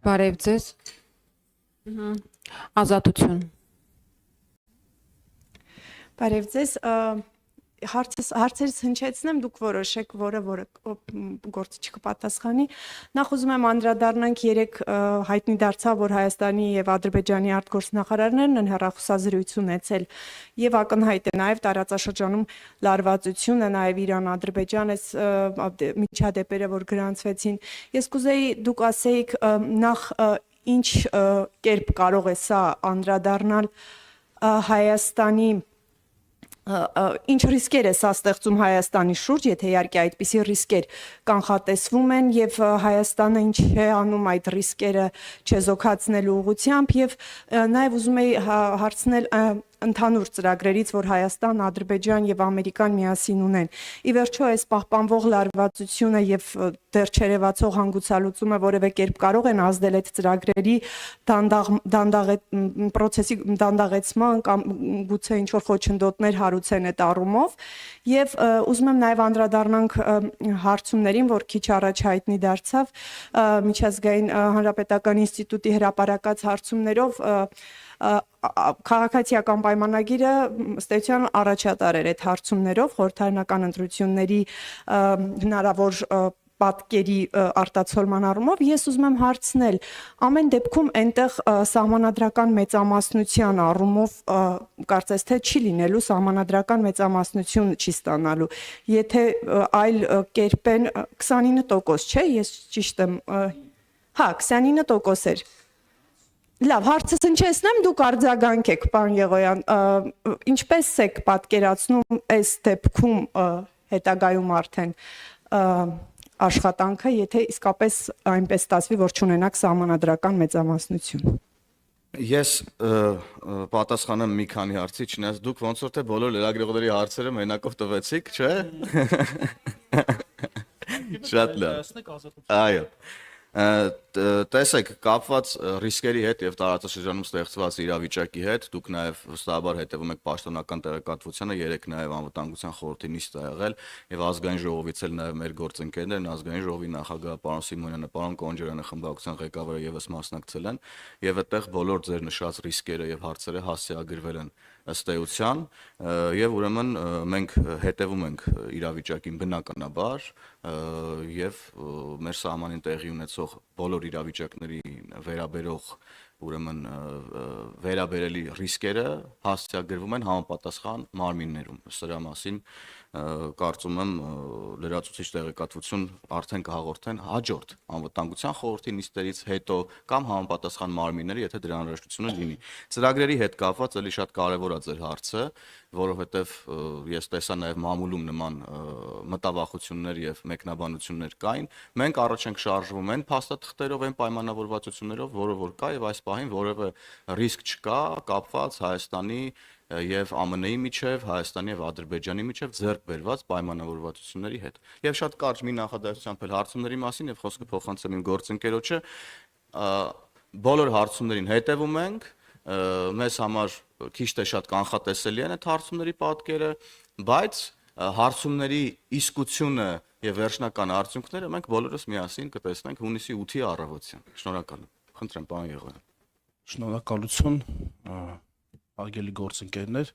Բարև ձեզ։ Ազատություն։ Բարև ձեզ, հարցերից հնչեցնեմ, դուք որոշեք, որը գործը չկպատասխանի։ Նախ ուզում եմ անդրադառնանք երեք հայտնի դարձավ, որ Հայաստանի եւ Ադրբեջանի արտգործնախարարներն են հեռախոսազրույց ունեցել եւ ակնհայտ է նաեւ տարածաշրջանում լարվածությունը, նաեւ Իրան-Ադրբեջան այս միջադեպերը, որ գրանցվեցին։ Ես կուզեի դուք ասեիք նախ ինչ կերպ կարող է սա անդրադառնալ Հայաստանի ինչ ռիսկեր է սա ստեղծում Հայաստանի շուրջ, եթե իհարկե այդպիսի ռիսկեր կանխատեսվում են եւ Հայաստանը ինչ է անում այդ ռիսկերը չեզոքացնելու ուղղությամբ եւ նաեւ ուզում եի հարցնել ընդհանուր ծրագրերից, որ Հայաստան, Ադրբեջան եւ Ամերիկան միասին ունեն։ Ի վերջո այս պահպանվող լարվածությունը եւ դեռ չերևացող հանգուցալուծումը որևէ կերպ կարող են ազդել այդ ծրագրերի պրոցեսի դանդաղեցման կամ գուցե ինչ որ խոչընդոտներ հարուցեն այդ առումով եւ ուզում եմ նաեւ անդրադառնանք հարցումներին, որ քիչ առաջ հայտնի դարձավ միջազգային հանրապետական ինստիտուտի հրապարակած հարցումներով քաղաքացիական պայմանագիրը ըստ էության առաջատար էր այդ հարցումներով խորհրդարանական ընտրությունների հնարավոր պատկերի արտացոլման առումով ես ուզում եմ հարցնել ամեն դեպքում այնտեղ սահմանադրական մեծամասնության առումով կարծես թե չի լինելու սահմանադրական մեծամասնություն չի ստանալու եթե այլ կերպ են 29% չէ ես ճիշտ եմ հա 29% էր Լավ, հարցս հնչեցնեմ, դուք արձագանքեք, պարոն Եղոյան, ինչպես եք պատկերացնում այս դեպքում հետագայում արդեն աշխատանքը, եթե իսկապես այնպես ստացվի, որ չունենաք սահմանադրական մեծամասնություն։ Ես պատասխանեմ մի քանի հարցի, չնայած դուք ոնց որ թե բոլոր լրագրողների հարցերը մենակով տվեցիք, չէ՞։ Շատ լավ։ Այո։ Տեսեք, կապված ռիսկերի հետ եւ տարածաշրջանում ստեղծված իրավիճակի հետ դուք նաեւ վստահաբար հետեւում եք պաշտոնական տեղեկատվությանը, երեք նաեւ անվտանգության խորհրդի նիստ ա եղել եւ ազգային ժողովից էլ նաեւ մեր գործընկերներն ազգային ժողովի նախագահ պարոն Սիմոնյանը, պարոն Կոնջարյանը խմբակցության ղեկավարը եւս մասնակցել են եւ այդտեղ բոլոր ձեր նշած ռիսկերը եւ հարցերը հասցեագրվել են ըստ էության եւ ուրեմն մենք հետևում ենք իրավիճակին բնականաբար եւ մեր սահմանին տեղի ունեցող բոլոր իրավիճակների վերաբերող ուրեմն վերաբերելի ռիսկերը հասցեագրվում են համապատասխան մարմիններում սրա մասին կարծում եմ լրացուցիչ տեղեկատվություն արդեն կհաղորդեն հաջորդ անվտանգության խորհրդի նիստերից հետո կամ համապատասխան մարմինները, եթե դրա անհրաժեշտությունը լինի։ Ծրագրերի հետ կապված էլի շատ կարևոր է ձեր հարցը, որովհետև ես տեսա նաև մամուլում նման մտավախություններ եւ մեկնաբանություններ կային։ Մենք առաջ ենք շարժվում այն փաստաթղթերով, այն պայմանավորվածություններով, որը որ կա եւ այս պահին որևէ ռիսկ չկա կապված Հայաստանի եւ ԱՄՆ-ի միջև, Հայաստանի եւ Ադրբեջանի միջև ձեռք բերված պայմանավորվածությունների հետ։ Եվ շատ կարճ մի նախադասությամբ էլ հարցումների մասին եւ խոսքը փոխանցեմ իմ գործընկերոջը, բոլոր հարցումներին հետևում ենք, մեզ համար քիչ թե շատ կանխատեսելի են այդ հարցումների պատկերը, բայց հարցումների իսկությունը եւ վերջնական արդյունքները մենք բոլորս միասին կտեսնենք հունիսի 8-ի առավոտյան։ Շնորհակալ եմ։ Խնդրեմ, պարոն Եղոյան։ Շնորհակալություն, արգելի գործընկերներ,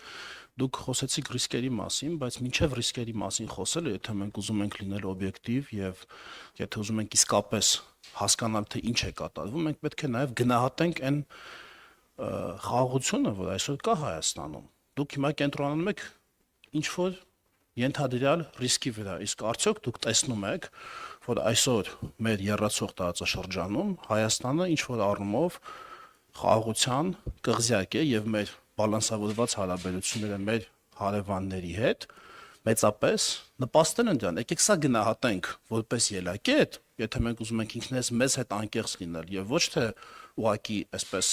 դուք խոսեցիք ռիսկերի մասին, բայց մինչև ռիսկերի մասին խոսելը, եթե մենք ուզում ենք լինել օբյեկտիվ եւ եթե ուզում ենք իսկապես հասկանալ թե ինչ է կատարվում, մենք պետք է նաեւ գնահատենք այն խաղաղությունը, որ այսօր կա Հայաստանում։ Դուք հիմա կենտրոնանում եք ինչ որ ենթադրյալ ռիսկի վրա, իսկ արդյոք դուք տեսնում եք, որ այսօր մեր եռացող տարածաշրջանում Հայաստանը ինչ որ առումով խաղաղության կղզյակ է եւ մեր բալանսավորված հարաբերությունները մեր հարևանների հետ մեծապես նպաստել են դրան։ Եկեք սա գնահատենք որպես ելակետ, եթե մենք ուզում ենք ինքներս մեզ հետ անկեղծ լինել եւ ոչ թե ուղղակի այսպես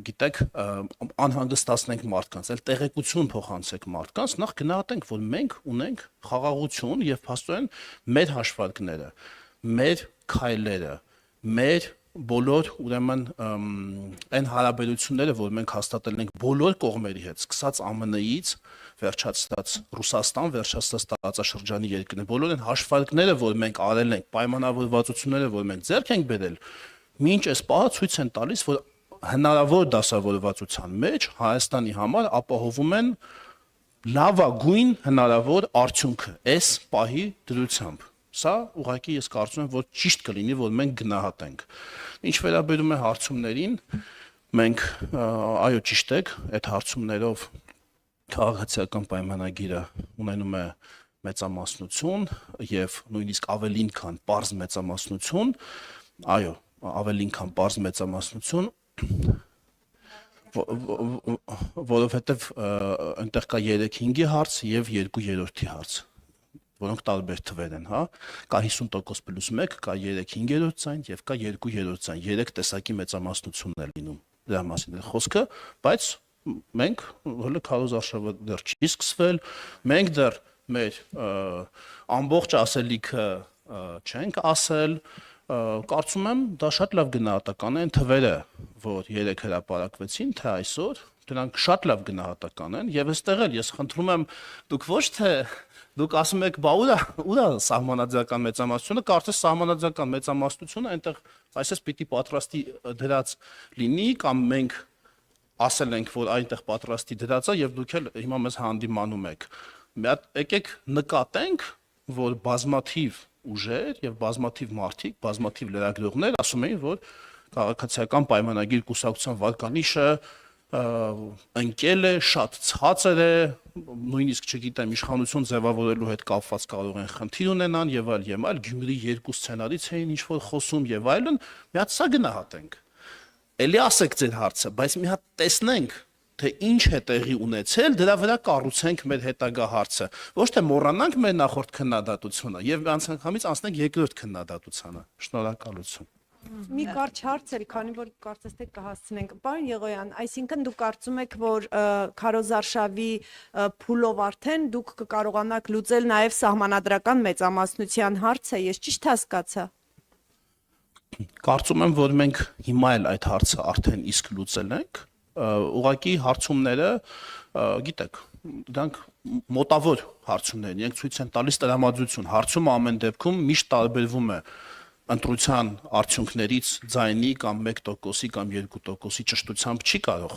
գիտեք անհանգստացնենք մարդկանց, այլ տեղեկություն փոխանցենք մարդկանց, նախ գնահատենք, որ մենք ունենք խաղաղություն եւ փաստորեն մեր հաշվարկները, մեր քայլերը, մեր բոլոր ուրեմն այն հարաբերությունները, որ մենք հաստատել ենք բոլոր կողմերի հետ, սկսած ԱՄՆ-ից, վերջացած Ռուսաստան, վերջացած տարածաշրջանի երկրներ, բոլոր այն հաշվարկները, որ մենք արել ենք, պայմանավորվածությունները, որ մենք ձեռք ենք բերել, մինչ այս պահը ցույց են տալիս, որ հնարավոր դասավորվածության մեջ Հայաստանի համար ապահովում են լավագույն հնարավոր արդյունքը այս պահի դրությամբ։ Սա ուղղակի ես կարծում եմ, որ ճիշտ կլինի, որ մենք գնահատենք։ Ինչ վերաբերում է հարցումներին, մենք այո ճիշտ եք, այդ հարցումներով քաղաքացիական պայմանագիրը ունենում է մեծամասնություն եւ նույնիսկ ավելին քան պարզ մեծամասնություն, այո, ավելին քան պարզ մեծամասնություն, որովհետեւ այնտեղ կա 3-5-ի հարց եւ 2/3-ի հարց, որոնք տարբեր թվեր են, հա, կա 50% + 1, կա 3/5 ձայն եւ կա 2/3 ձայն, 3 տեսակի մեծամասնությունն է լինում դրա մասին է խոսքը, բայց մենք հələ քարոզարշավը դեռ չի սկսվել, մենք դեռ մեր ամբողջ ասելիքը չենք ասել, կարծում եմ դա շատ լավ գնահատական են թվերը, որ 3 հրապարակվեցին, թե այսօր դրանք շատ լավ գնահատական են եւ այստեղ էլ ես խնդրում եմ դուք ոչ թե դուք ասում եք բա ուրա սահմանադրական մեծամասնությունը, կարծես սահմանադրական մեծամասնությունը այնտեղ այսպես պիտի պատրաստի դրած լինի կամ մենք ասել ենք, որ այնտեղ պատրաստի դրած է եւ դուք էլ հիմա մեզ հանդիմանում եք։ Մի հատ եկեք նկատենք, որ բազմաթիվ ուժեր եւ բազմաթիվ մարդիկ, բազմաթիվ լրագրողներ ասում էին, որ քաղաքացիական պայմանագիր կուսակցության վարկանիշը ընկել է, շատ ցածր է, նույնիսկ չգիտեմ, իշխանություն ձևավորելու հետ կապված կարող են խնդիր ունենան եւ այլ, Գյումրի 2 սցենարից էին ինչ որ խոսում եւ այլն, մի հատ սա գնահատենք։ Էլի ասեք ձեր հարցը, բայց մի հատ տեսնենք, թե ինչ է տեղի ունեցել, դրա վրա կառուցենք մեր հետագա հարցը։ Ոչ թե մոռանանք մեր նախորդ քննադատությունը եւ անցանկամից անցնենք երկրորդ քննադատությանը։ Շնորհակալություն։ Մի կարճ հարց էլ, քանի որ կարծես թե կհասցնենք։ Պարոն Եղոյան, այսինքն դուք կարծում եք, որ քարոզարշավի փուլով արդեն դուք կկարողանաք լուծել նաև սահմանադրական մեծամասնության հարցը, ես ճիշտ հասկացա։ Կարծում եմ, որ մենք հիմա էլ այդ հարցը արդեն իսկ լուծել ենք, ուղղակի հարցումները, գիտեք, դրանք մոտավոր հարցումներ են, իրենք ցույց են տալիս տրամադրություն, հարցումը ամեն դեպքում միշտ տարբերվում է ընտրության արդյունքներից ձայնի կամ 1%-ի կամ 2%-ի ճշտությամբ չի կարող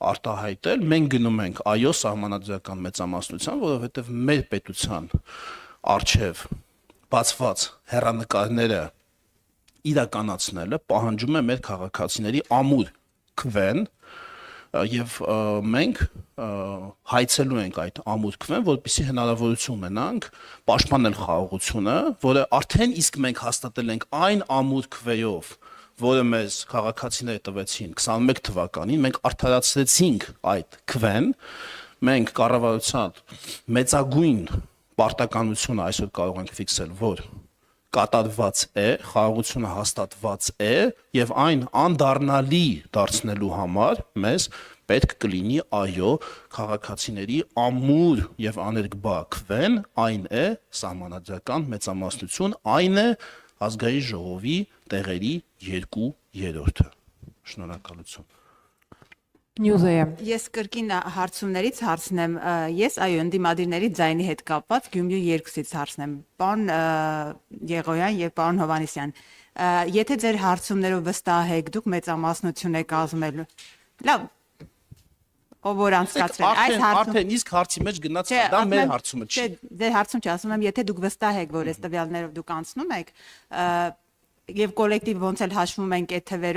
արտահայտել, մենք գնում ենք այո սահմանադրական մեծամասնության, որովհետև մեր պետության արչև բացված հեռանկարները իրականացնելը պահանջում է մեր քաղաքացիների ամուր քվեն եւ մենք հայցելու ենք այդ ամուր քվեն, որպեսզի հնարավորություն ունենանք պաշտպանել խաղաղությունը, որը արդեն իսկ մենք հաստատել ենք այն ամուր քվեով, որը մեզ քաղաքացիները տվեցին 21 թվականին, մենք արդարացրեցինք այդ քվեն, մենք կառավարության մեծագույն պարտականությունը այսօր կարող ենք ֆիքսել, որ կատարված է, խաղաղությունը հաստատված է եւ այն անդառնալի դարձնելու համար մեզ պետք կլինի այո քաղաքացիների ամուր եւ աներկբա քվեն, այն է սահմանադրական մեծամասնություն, այն է ազգային ժողովի տեղերի 2/3-ը։ Շնորհակալություն։ Նյուզեյ Ես կրկին հարցումներից հարցնեմ, ես այո ընդդիմադիրների ձայնի հետ կապված Գյումրի 2-ից հարցնեմ, պարոն Եղոյան եւ պարոն Հովհաննիսյան, եթե ձեր հարցումներով վստահ եք, դուք մեծամասնություն եք կազմելու, լավ, ով որ անցկացրել, այս հարցում արդեն իսկ հարցի մեջ գնաց, դա մեր հարցումը չի։ Չէ, ձեր հարցում չի, ասում եմ, եթե դուք վստահ եք, որ այս տվյալներով դուք անցնում եք, եւ կոլեկտիվ ոնց էլ հաշվում ենք այդ թվերով